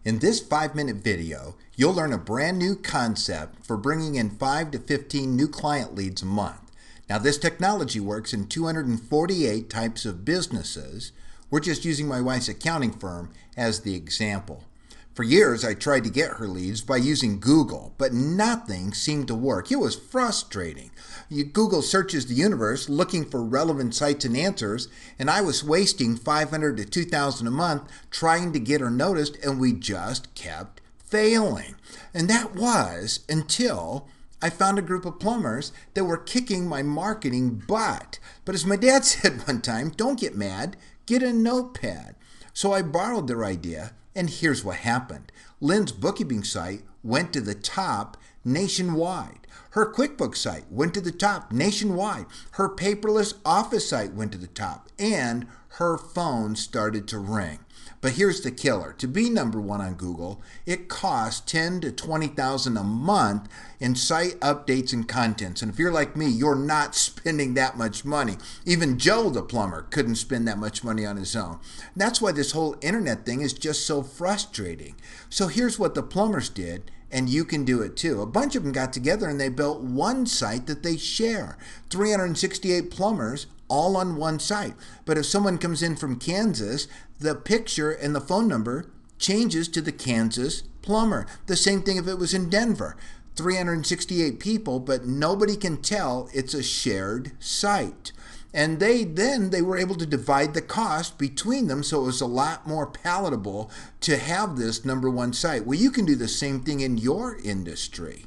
In this 5-minute video, you'll learn a brand new concept for bringing in 5 to 15 new client leads a month. Now, this technology works in 248 types of businesses. We're just using my wife's accounting firm as the example. For years, I tried to get her leads by using Google, but nothing seemed to work. It was frustrating. Google searches the universe looking for relevant sites and answers, and I was wasting $500 to $2,000 a month trying to get her noticed, and we just kept failing. And that was until I found a group of plumbers that were kicking my marketing butt. But as my dad said one time, don't get mad, get a notepad. So I borrowed their idea, and here's what happened. Lynn's bookkeeping site went to the top nationwide. Her QuickBooks site went to the top nationwide. Her paperless office site went to the top, and her phone started to ring. But here's the killer. To be number one on Google, it costs $10,000 to $20,000 a month in site updates and contents. And if you're like me, you're not spending that much money. Even Joe the plumber couldn't spend that much money on his own. That's why this whole internet thing is just so frustrating. So here's what the plumbers did, and you can do it too. A bunch of them got together and they built one site that they share. 368 plumbers all on one site. But if someone comes in from Kansas, the picture and the phone number changes to the Kansas plumber. The same thing if it was in Denver. 368 people, but nobody can tell it's a shared site. And they were able to divide the cost between them, so it was a lot more palatable to have this number one site. Well, you can do the same thing in your industry.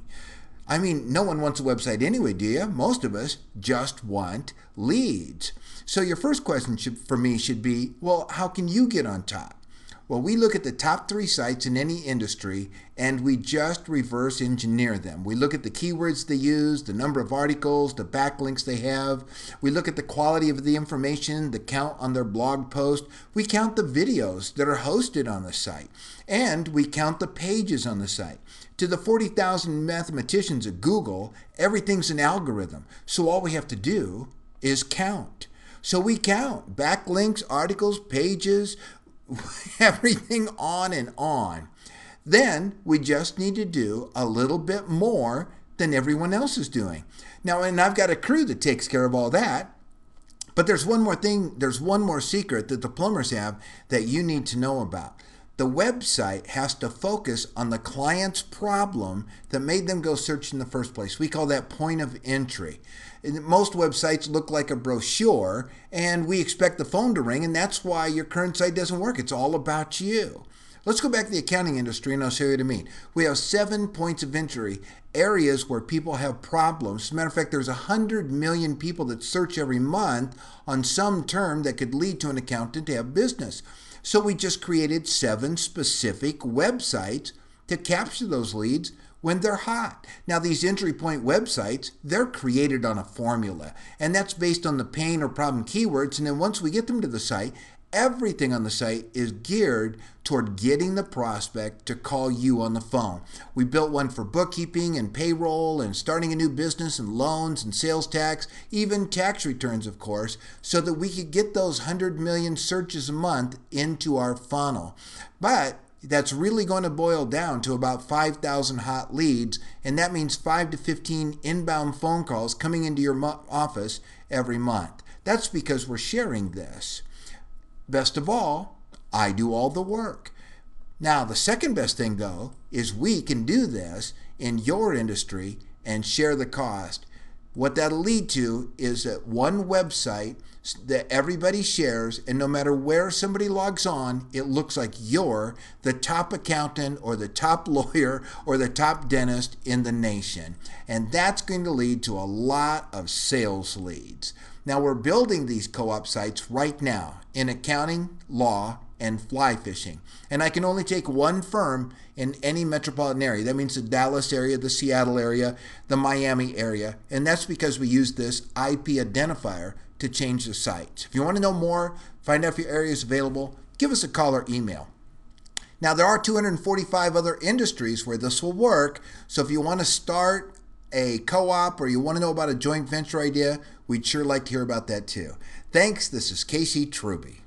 I mean, no one wants a website anyway, do you? Most of us just want leads. So your first question for me should be, well, how can you get on top? Well, we look at the top 3 sites in any industry and we just reverse engineer them. We look at the keywords they use, the number of articles, the backlinks they have. We look at the quality of the information, the count on their blog post. We count the videos that are hosted on the site, and we count the pages on the site. To the 40,000 mathematicians at Google, everything's an algorithm. So all we have to do is count. So we count backlinks, articles, pages, everything on and on. Then we just need to do a little bit more than everyone else is doing. Now, and I've got a crew that takes care of all that. But there's one more thing, there's one more secret that the plumbers have that you need to know about. The website has to focus on the client's problem that made them go search in the first place. We call that point of entry. Most websites look like a brochure, and we expect the phone to ring, and that's why your current site doesn't work. It's all about you. Let's go back to the accounting industry, and I'll show you what I mean. We have 7 points of entry, areas where people have problems. As a matter of fact, there's 100 million people that search every month on some term that could lead to an accountant to have business. So we just created 7 specific websites to capture those leads when they're hot. Now, these entry point websites, they're created on a formula, and that's based on the pain or problem keywords. And then once we get them to the site, everything on the site is geared toward getting the prospect to call you on the phone. We built one for bookkeeping and payroll and starting a new business and loans and sales tax, even tax returns, of course, so that we could get those 100 million searches a month into our funnel. But that's really going to boil down to about 5,000 hot leads, and that means 5 to 15 inbound phone calls coming into your office every month. That's because we're sharing this. Best of all, I do all the work. Now, the second best thing, though, is we can do this in your industry and share the cost. What that'll lead to is that one website that everybody shares, and no matter where somebody logs on, it looks like you're the top accountant or the top lawyer or the top dentist in the nation. And that's going to lead to a lot of sales leads. Now, we're building these co-op sites right now in accounting, law, and fly fishing. And I can only take one firm in any metropolitan area. That means the Dallas area, the Seattle area, the Miami area. And that's because we use this IP identifier to change the sites. If you want to know more, find out if your area is available, give us a call or email. Now, there are 245 other industries where this will work. So if you want to start a co-op or you want to know about a joint venture idea, we'd sure like to hear about that too. Thanks. This is Casey Truby.